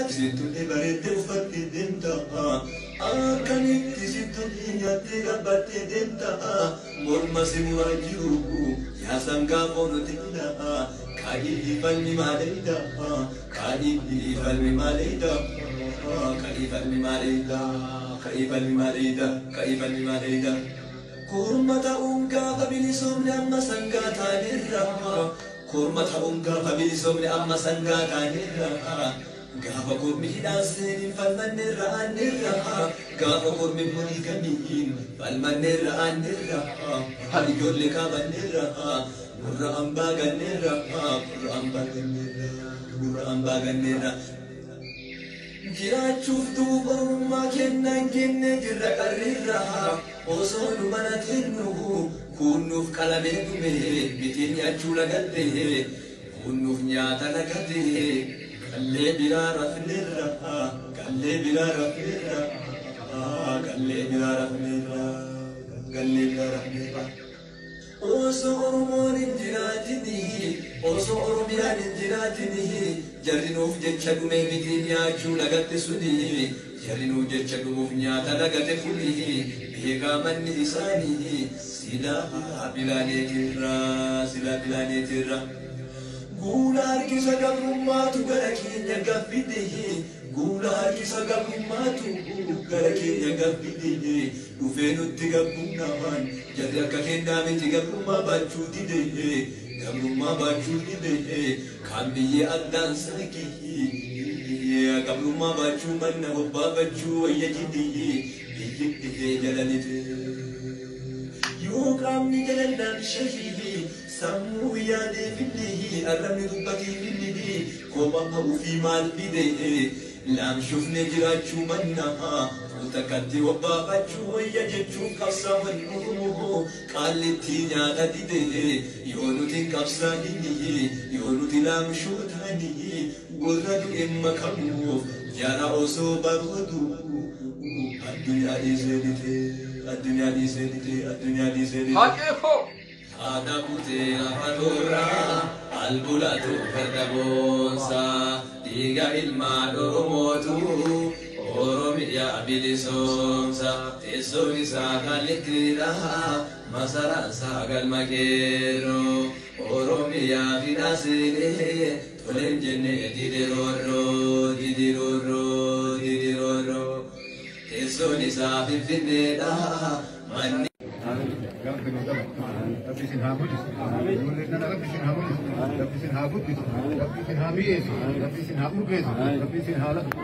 Situlle barete uffatte deemta akkamitti situlle nyaatte gabbatte deemta morma si muraa jiru yaa sangaa foonotilla kaadhiifi falmi maaleeyda kaadhiifi falmi maaleeyda kaadhiifi falmi maaleeyda kaadhiifi falmi maaleeyda kaadhiifi falmi maaleeyda kurma ta'uun gaafa bilisoomne amma sangaa taanerra kurma ta'uun gaafa bilisoomne amma sangaa taanerra gaafa kurmi hidhaaseen falmanneerra aanneerra gaafa kurmi murii gamiin falmanneerra aanneerra hali ijoollee kaabanneerra gurra hambaa ganneerra gurra hambaa ganneerra gurra hambaa ganneerra jiraachuuf duuba ormaa kennaan kenne jirra qarrirra osoo nu manatennu kunnuuf qalamee dhume bitiin nyaachuu lagatte kunnuuf nyaata lagate kallee biraa rafneerra kallee biraa rafneerra kallee biraa rafneerra kallee biraa rafneerra osoo oromoon hin jiraatini osoo oromiyaan hin jiraatini jarrinuuf jecha dhume bitiin nyaachuu lagatte suni jarrinuuf jecha dhumuuf nyaata lagate funi beekaa manni isaanii silaa bilaaneetirra Gula harkisa gabrummaatu gara keenya gabbite Gula harkisa gabrummaatu gara keenya gabbite dhufee nutti gabbumnaan jarri akka kennaa miti gabrummaa baachuu dide gabrummaa baachuu dide kan biyyee addaan saaqii gabrummaa baachuu manna hobbaafachuu wayya jide biyyee jalanite yoo qaamni jalallaan shahii Samu ya defini, arami dubati fini, koba ufi mal bide, lam shufne jirachu manna, utakati wabba bachu ya jechu kapsa wanuhu, kaliti nyata dide, yonuti kapsa hini, yonuti lam shutani, guradu emma kamu, jara oso barudu, adunya izedite, adunya izedite, adunya izedite. Hakefo. Ada putih adora, albulatu kerdabonsa, tiga ilma doromotu, oromia bilisonsa, tesonisa kalikira, masara sagal makero, oromia finasile, tolenjene didiroro, tesonisa finfineda, mani. Rabbi sin hamudis, Rabbi sin hamudis, Rabbi sin habudis, Rabbi sin hamies, Rabbi sin hamukes, Rabbi sin halakes,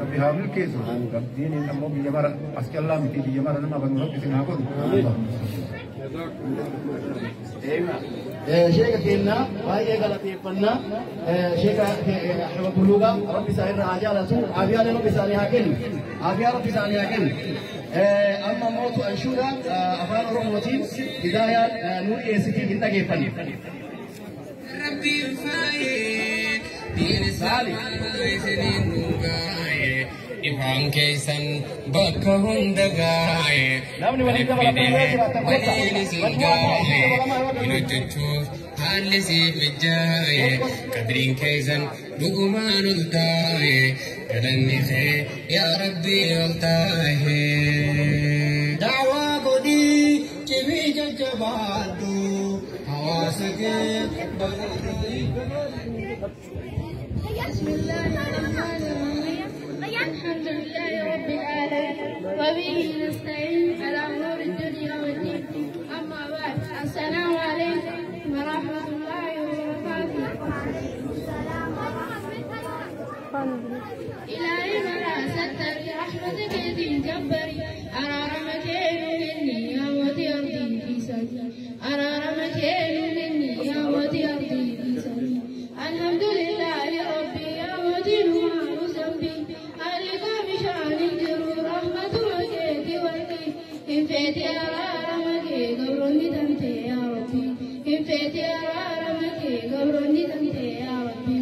Rabbi hamukes, Rabbi ni namo biyamara askallah miti biyamara nama bangun Rabbi sin habud. شيخ كنا وهي قالت يفنا شيخ حب بلوغا ربي سائر عجال رسول عبيان ربي سائر هاكل عبيان ربي سائر هاكل أما موت أنشودا أفعال رحمتين بداية نور يسكي كنتا كيفني ربي فايد دين سالي ويسنين نوغاي إفهم كيسن بكهن دغاي ولين سنغاي ينتجوف حالسي بجاي قدرين كيسن لقمان الداي كدني خي يا ربي التاي دعوة قدي كبي ججبادو حواسك بسم الله الرحمن الرحيم الحمد لله رب العالمين وبه نستعين على امور الدنيا والدين اما بعد السلام عليكم ورحمه الله وبركاته الهي ملا ستر برحمتك دين جبري ارار مكين مني يا ودي ارضي في سبيل ارار مكين مني يا ودي ارضي في سبيل الحمد لله ربي يا ودي إن فاتي أرارمك قبرني تمتي يا ربي إن فاتي أرارمك قبرني تمتي يا ربي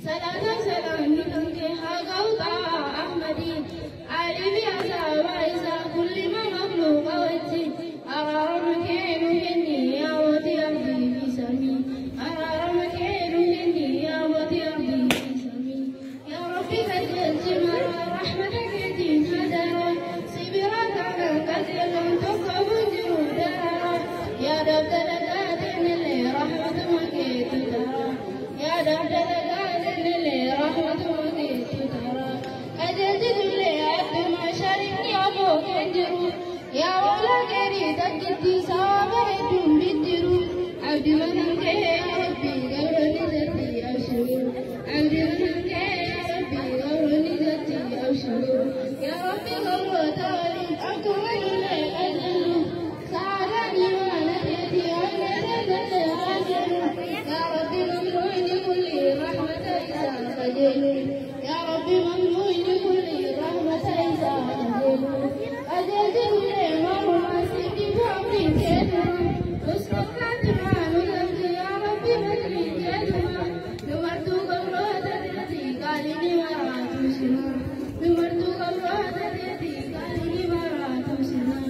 صلاة سلام تمتي حقوطا أحمدي عالم أصحاب عيسى كل ما مخلوق وجهي أرارمك نهني يا ودي أرضي في سمي أرارمك نهني يا ودي أرضي في سمي يا رب ربي كجل جمرة رحمتك يتيم مدرة سبرات على كثير تقف جرودها يا رب دلقات اللي رحمة مكيت ترى يا رب دلقات اللي رحمة مكيت ترى أجلت اللي عبد ما شرك يا فوق الجرو يا ولا قريت الجدي صابرت بالجرو عبد منك يا ربي قبل نزلتي أبشروا عبد منك يا ربي قبل نزلتي أبشروا يا ربي قبل تالي أكمل لي أجل سعدني ما نجيتي وأنا نزلت أجل يا ربي ممنوع كل رحمة إذا خجل يا ربي ممنوع كل رحمة إذا خجل أجلت لي مرمى سيدي فأمري كيدها وسكت ما نزلت يا ربي مدري كيدها نمرت قبرات التي قال لي مرات مسلمة نمرت قبرات التي قال لي مرات مسلمة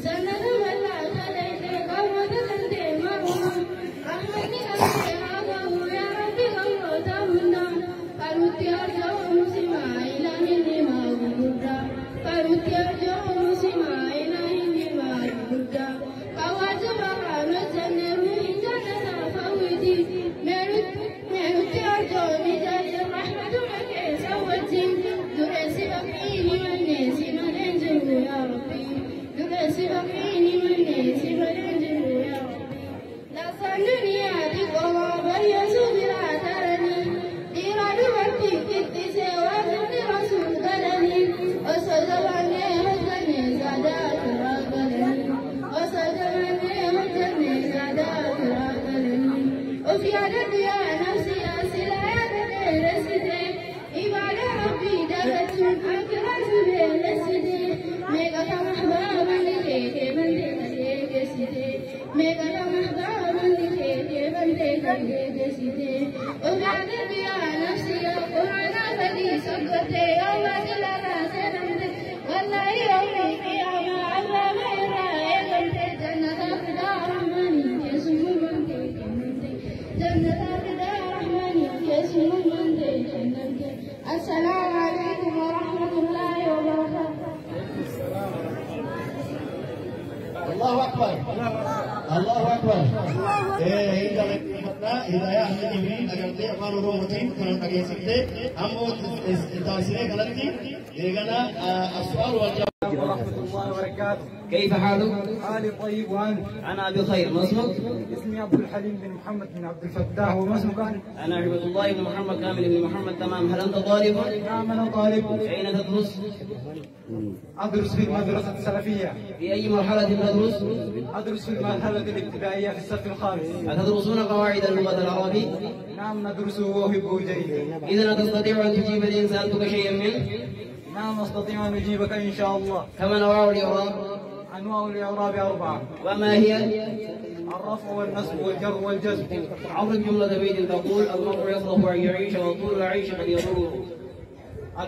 سند ولا تليت قبرة تنتي مرمى رحمتي أنتي هذا يا ربي قبرتهن قالوا ترجع مسلمة إلى إني ما قلت قالوا ترجع مسلمة إلى إني ما قلت فواجب على الجنة روحي جنة فوتي ميرت ترجع بجد الرحمة لك سوتي درسي بقيني والناس من أنجل يا ربي درسي بقيني والناس من أنجل يا ربي لا صنعني هذه قراب يسوع لا ترني إراد وقتي كنت سواد رسول قلني وصدقني هجني زادات راقلني وصدقني هجني زادات راقلني وفي عدد يا نفسي أسئلة يا رسيدي إبادة ربي دلتون أكرت بلسيدي ميغا كمحبابا لكيك من ديك سيدي ميغا كمحبابا لكيك من ديك سيدي وفي عدد يا نفسي القرآن فدي سكرتي يوم دلنا سنمتي والله يومي قيامة على غير يغمتي جنة الفداء رحماني يسوع منتي جنة الفداء رحماني يسوع منتي جنتي السلام عليكم ورحمة الله وبركاته الله أكبر الله أكبر إذا يا أهل الجبريل أجلت أمان رومتين كنا تجي سكتة أمو تاسيره غلطي إذا السؤال والجواب ورحمة الله وبركاته. كيف حالك؟ حالي طيب وأنت؟ أنا بخير. ما اسمك؟ اسمي عبد الحليم بن محمد بن عبد الفتاح. وما اسمك أنت؟ أنا عبد الله بن محمد كامل بن محمد تمام. هل أنت طالب؟ نعم أنا طالب. أين تدرس؟ أدرس في المدرسة السلفية. في أي مرحلة تدرس؟ أدرس في المرحلة الابتدائية في الصف الخامس. أتدرسون قواعد اللغة العربية؟ نعم ندرسه وأحبه جيدا. إذا تستطيع أن تجيب لي إن سألتك شيئا منه؟ نعم أستطيع أن أجيبك إن شاء الله. كم أنواع الإعراب؟ أنواع الإعراب 4. وما هي؟ الرفع والنصب والجر والجزم. عرض جملة بيت تقول المرء يصرف أن يعيش وطول العيش قد يضره.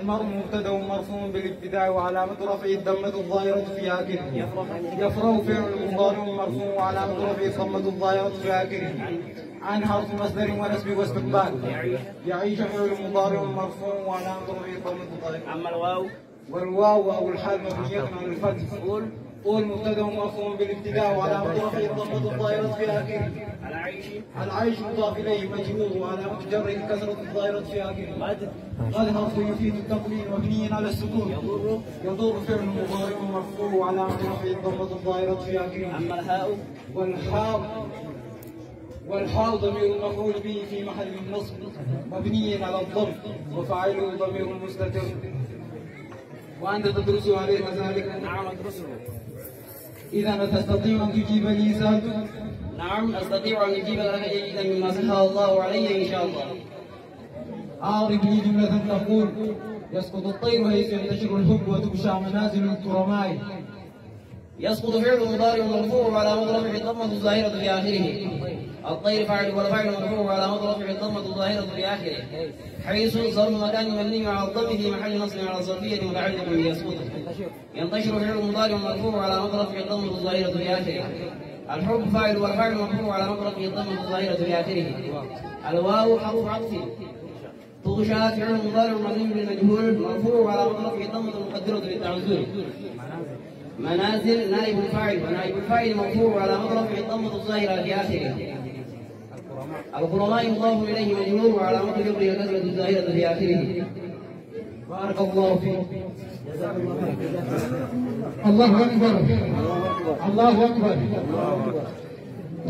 المرء مبتدأ مرفوع بالابتداء وعلامة رفعه الضمة الظاهرة في آخره. يفرغ فعل مضارع مرفوع وعلامة رفعه الضمة الظاهرة في آخره. عن حرف مصدر ونسب واستقبال. يعيش فعل مضارع مرفوع وعلامة رفعه الضمة الظاهرة. أما الواو؟ والواو أو الحال مبنية على الفتح. قول مبتدأ مرفوع بالابتداء وعلامة رفعه الضمة الظاهرة في آخره. العيش مضاف إليه مجرور وعلامة جره الكسرة الظاهرة في آخره. قد حرف يفيد التقليل مبني على السكون. يضر فعل مضارع مرفوع وعلامة رفعه الضمة الظاهرة في آخره. أما الهاء؟ والحاء ضمير مفعول به في محل النصب مبني على الضم وفاعله ضمير مستتر. وأنت تدرس عليها ذلك؟ نعم أدرسه. إذا تستطيع أن تجيب لي سؤالك؟ نعم أستطيع أن أجيب لك جيدا مما سهل الله علي إن شاء الله. أعرف لي جملة تقول يسقط الطير حيث ينتشر الحب وتبشع منازل الكرماء. يسقط فعل مضارع مرفوع وعلامة رفعه الضمة الظاهرة في آخره. الطير فاعل والفاعل مرفوع وعلامة رفعه الضمة الظاهرة في آخره. حيث ظرف مكان مبني على الضم في محل نصب على الظرفية متعلق بيسقط. ينتشر فعل مضارع مرفوع وعلامة رفعه الضمة الظاهرة في آخره. الحب فاعل والفاعل مرفوع وعلامة رفعه الضمة الظاهرة في آخره. الواو حرف عطف تغشى فعل مضارع مبني بالمجهول مرفوع على رفعه الضمة المقدرة للتعذر. منازل نائب الفاعل ونائب الفاعل مرفوع على رفعه الضمة الظاهرة في آخره. الغرماء مضاف إليه مجرور وعلى رفع جبره الكسرة الظاهرة في آخره. بارك الله فيك. الله أكبر الله أكبر.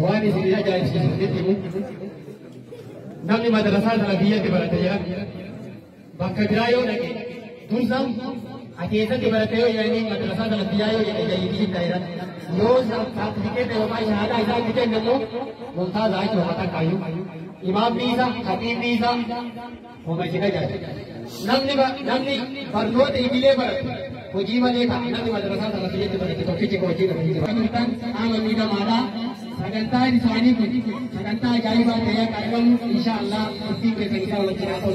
وأنا سيدي أجاي سيدي نقل مدرسة الأبية بلدية بكبرايو نقل تنسم أكيد بلدية يعني مدرسة الأبية يعني جاي دايرة يوز سيرتيفيكيت وما شهادة إذا كنت نمو ممتاز عايش وقتا كايو إمام بيزا خطيب بيزا وما كذا جاي نقل برنوت إبلي بر وجيما ليكا نقل مدرسة الأبية بلدية توكيجي كوجينا كان آمن بيدا مالا sagantaa isaanii kun sagantaa ajaa'ibaa ta'ee qabamu inshaallah itti keessatti walitti haasa'u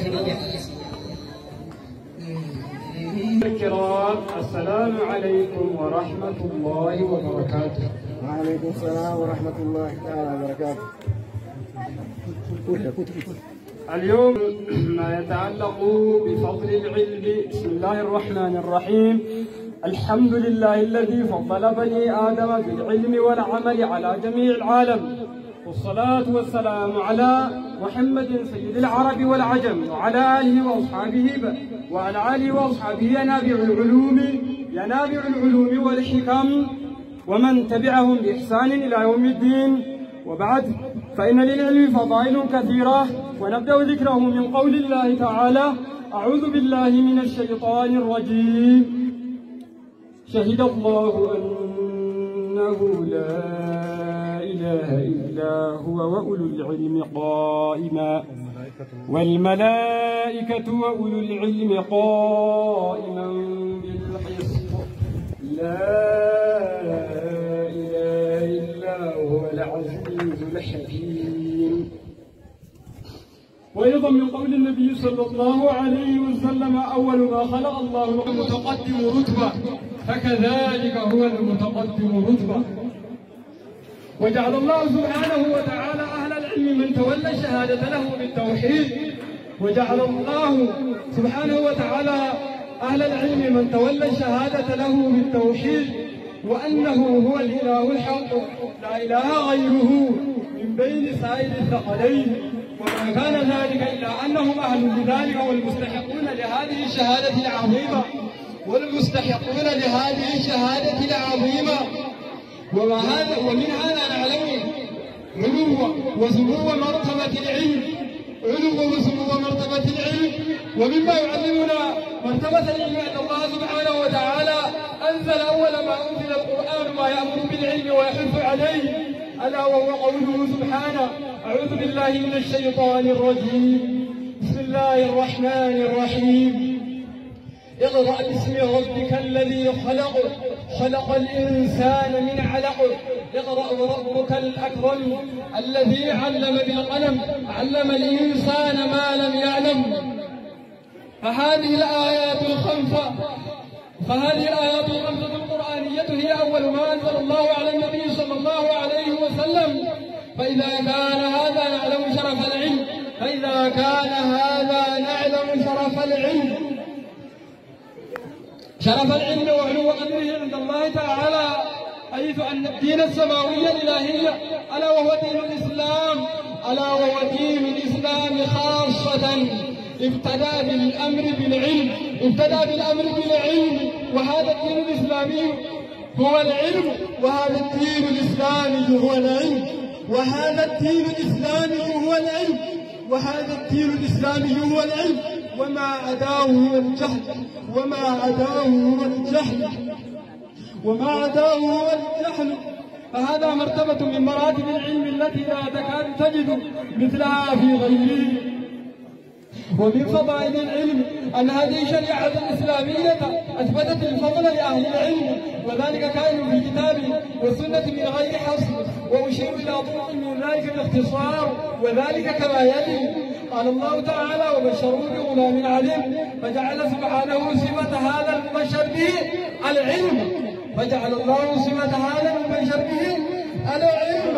الكرام السلام عليكم ورحمة الله وبركاته. وعليكم السلام ورحمة الله تعالى وبركاته. اليوم ما يتعلق بفضل العلم. بسم الله الرحمن الرحيم. الحمد لله الذي فضل بني آدم بالعلم والعمل على جميع العالم، والصلاة والسلام على محمد سيد العرب والعجم وعلى آله وأصحابه ينابع العلوم والحكم ومن تبعهم بإحسان إلى يوم الدين. وبعد، فإن للعلم فضائل كثيرة، ونبدأ ذكره من قول الله تعالى: أعوذ بالله من الشيطان الرجيم. شهد الله أنه لا إله إلا هو وأولو العلم قائما والملائكة وأولو العلم قائما بالقسط لا إله إلا هو العزيز الحكيم. وأيضا من قول النبي صلى الله عليه وسلم: أول ما خلق الله المتقدم رتبة، فكذلك هو المتقدم رتبة. وجعل الله سبحانه وتعالى أهل العلم من تولى الشهادة له بالتوحيد. وجعل الله سبحانه وتعالى أهل العلم من تولى الشهادة له بالتوحيد، وأنه هو الإله الحق لا إله غيره من بين سائر الثقلين. وما كان ذلك إلا أنهم أهل لذلك والمستحقون لهذه الشهادة العظيمة ومن هذا نعلم علو وسمو مرتبة العلم ومما يعلمنا مرتبة العلم أن الله سبحانه وتعالى أنزل أول ما أنزل القرآن ما يأمر بالعلم ويحث عليه، ألا وهو قوله سبحانه: أعوذ بالله من الشيطان الرجيم. بسم الله الرحمن الرحيم. اقرأ باسم ربك الذي خلق الإنسان من علق. اقرأ وربك الأكرم الذي علم بالقلم علم الإنسان ما لم يعلم. فهذه الآيات الخمسة القرآنية هي أول ما أنزل الله على النبي صلى الله عليه وسلم. فإذا كان هذا نعلم شرف العلم وعلو قدره عند الله تعالى، حيث أن الدين السماوي الإلهي ألا وهو دين الإسلام خاصة ابتدى بالأمر بالعلم، وهذا الدين الإسلامي هو العلم، وهذا الدين الإسلامي هو العلم، وما عداه هو الجهل. فهذا مرتبة من مراتب العلم التي لا تكاد تجد مثلها في غيره. ومن فضائل العلم أن هذه الشريعة الإسلامية أثبتت الفضل لأهل العلم، وذلك كان في الكتاب والسنة من غير حصر، وأشير إلى طرق من ذلك باختصار، وذلك كما يلي: قال الله تعالى: وبشروه بغلام عليم، فجعل سبحانه صفة هذا المبشر به العلم، العلم.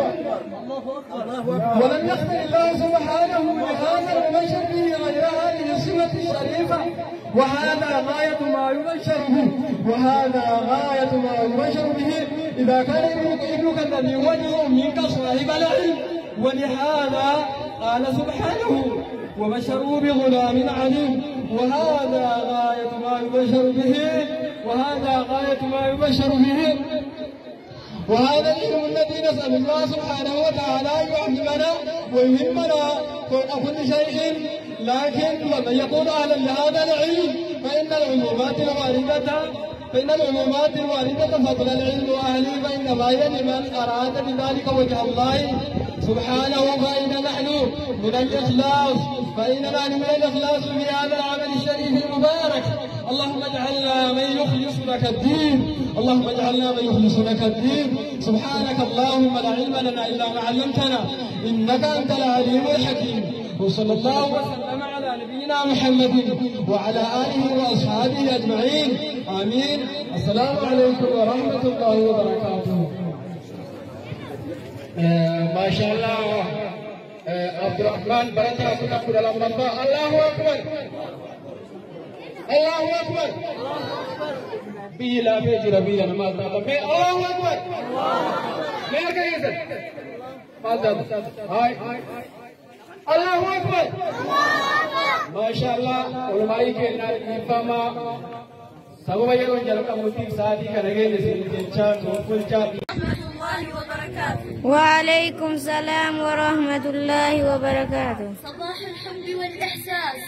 ولم يختر الله سبحانه لهذا المبشر به غير هذه الصفة الشريفة، وهذا غاية ما يبشر به، وهذا غاية ما يبشر به إذا كان ابنك الذي وجه منك صاحب العلم. ولهذا قال سبحانه وبشروا بغلام عليم، وهذا غاية ما يبشر به، وهذا غاية ما يبشر به. وهذا العلم الذي نسأل الله سبحانه وتعالى أن يعلمنا ويهمنا فوق كل شيء. لكن ومن يكون أهلا لهذا العلم فإن العلومات الواردة فضل العلم أهلي فإنما هي لمن أراد بذلك وجه الله سبحانه. فإن نحن من الإخلاص في هذا العمل الشريف المبارك. اللهم اجعلنا من يخلص لك الدين، اللهم اجعلنا من يخلص لك الدين. سبحانك اللهم لا علم لنا إلا ما علمتنا إنك أنت العليم الحكيم. وصلى الله وسلم على نبينا محمد وعلى آله وأصحابه أجمعين، آمين. السلام عليكم ورحمة الله وبركاته. ما شاء الله عبد الرحمن بركة كنا dalam rangka Allahu Akbar, Allahu Akbar. Bila bejira bila namaz berapa? Allahu Akbar. Mereka kata, Father, hai, Allahu Akbar. Masya Allah, ulama ke nifama. Sahaja yang jalan mutik saat ini kerana ini sebenarnya kumpul cari. وعليكم السلام ورحمة الله وبركاته. صباح الحب والإحساس،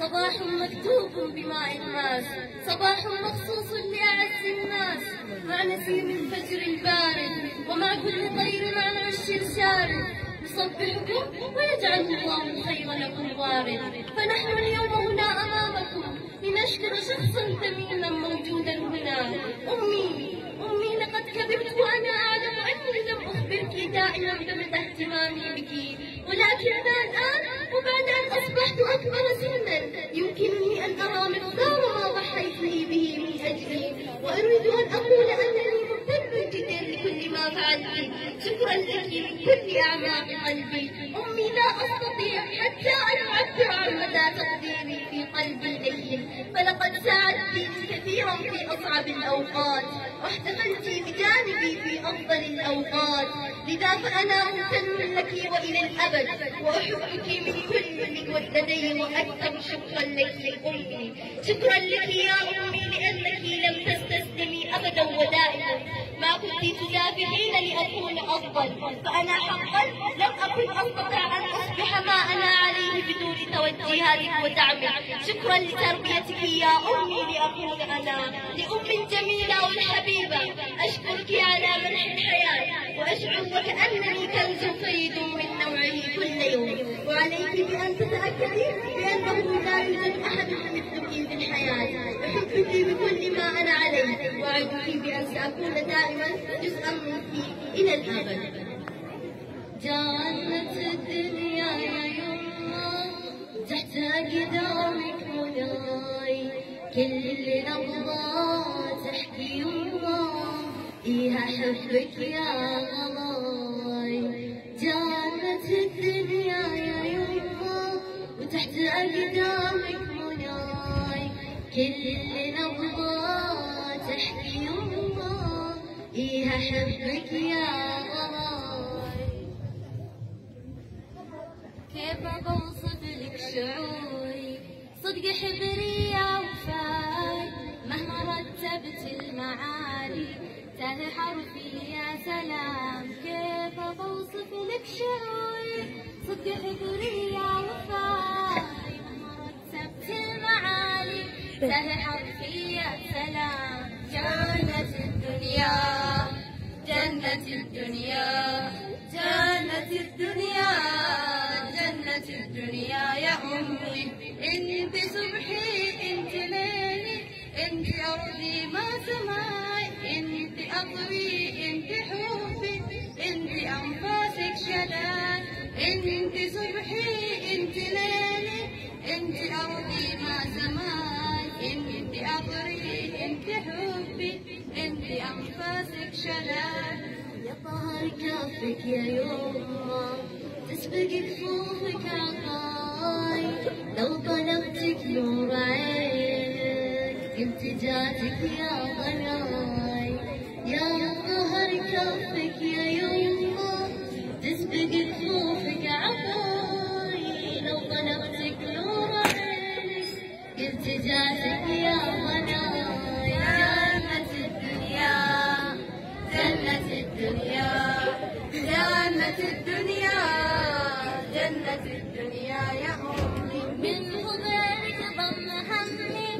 صباح مكتوب بماء الماس، صباح مخصوص لأعز الناس، مع نسيم الفجر البارد ومع كل طير عن عش شارد. نصبحكم ويجعل الله الخير لكم وارد. فنحن اليوم هنا أمامكم لنشكر شخصا ثمينا موجودا هنا. أمي لقد كبرت وأنا أعلم أني لم أخبرك دائما بمدى اهتمامي بك، ولكننا الآن وبعد أن أصبحت أكبر سنا يمكنني أن أرى مقدار ما ضحيت به من أجلي، وأريد أن أقول أنني ممتن جدا لكل ما فعلت. شكرا لك من كل أعماق قلبي. أمي لا أستطيع حتى أن أعبر عن مدى تقديري في قلبي لك، فلقد ساعدتني كثيرا في أصعب الأوقات واحتفلت بجانبي في أفضل الأوقات. لذا فأنا ممتن لك وإلى الأبد، وأحبك من كل لدي وأكثر. شكرا لك أمي، شكرا لك يا أمي لأنك لم تستسلمي أبدا ودائما. ما كنت تدافعين لأكون أفضل، فأنا حقا لم أكن أستطيع أن أصبح ما أنا عليه بدون توجيهاتك ودعمك. شكرا لتربيتك يا أمي لأكون أنا لأم جميلة والحبيبة. أشكرك على منح الحياة وأشعر وكأنني كنز فريد من نوعه كل يوم. وعليك بأن تتأكدي بأنه لا يوجد أحد مثلك في الحياة. أحبك بكل ما أنا عليه، وأعدك بأن سأكون دائما جزءا منك إلى الأبد. جنة الدنيا يا يما تحت قدامك مولاي، كل نبضة تحكي يما إيه أحبك يا غلاي. جنة الدنيا يا يما وتحت أقدامك مولاي، كل نبضة تحكي يما إيه أحبك يا غلاي. كيف بوصف لك شعوري صدق حبري يا وفاي، مهما رتبت المعالي تاه حرفي يا سلام. كيف بوصف لك شعوري صدق حبري يا وفاي، مهما رتبت المعالي تاه حرفي يا سلام. جنة الدنيا جنة الدنيا جنة الدنيا جنة الدنيا يا أمي. انت صبحي انت ليلي انت أرضي ما سماي، انت أطري انت حبي انت أنفاسك شلال. انت صبحي انت ليلي انت أرضي ما سماي، انت أطري انت حبي انت أنفاسك شلال. يا طهر كافك يا يما تسبق كفوفك عطاي لو طلبتك نور عينك كنت جاتك يا ضناي يا ظهر كافك يا يما تسبق كفوفك عطاي لو طلبتك نور عينك كنت جاتك يا ضناي جنة الدنيا جنة الدنيا جنة الدنيا يا أمي من غيرك ضم همي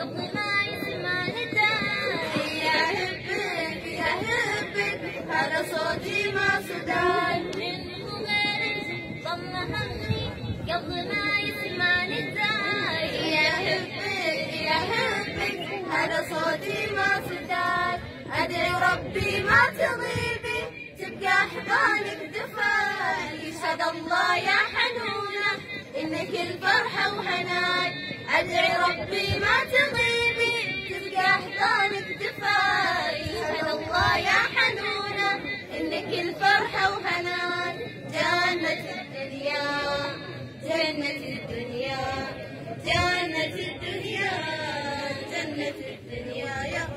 قبل ما يسمع نداي يا هبك يا هبك هذا صوتي ما صداي من غيرك ضم همي قبل ما يسمع نداي يا هبك يا هبك هذا صوتي ما صداي أدعي ربي ما تغيبي تبقى أحضانك دفاي يشهد الله يا حنونة إنك الفرحة وهناي أدعي ربي ما تغيبي تبقى أحضانك دفاي يشهد الله يا حنونة إنك الفرحة وهناي جنة الدنيا جنة الدنيا جنة الدنيا جنة الدنيا يا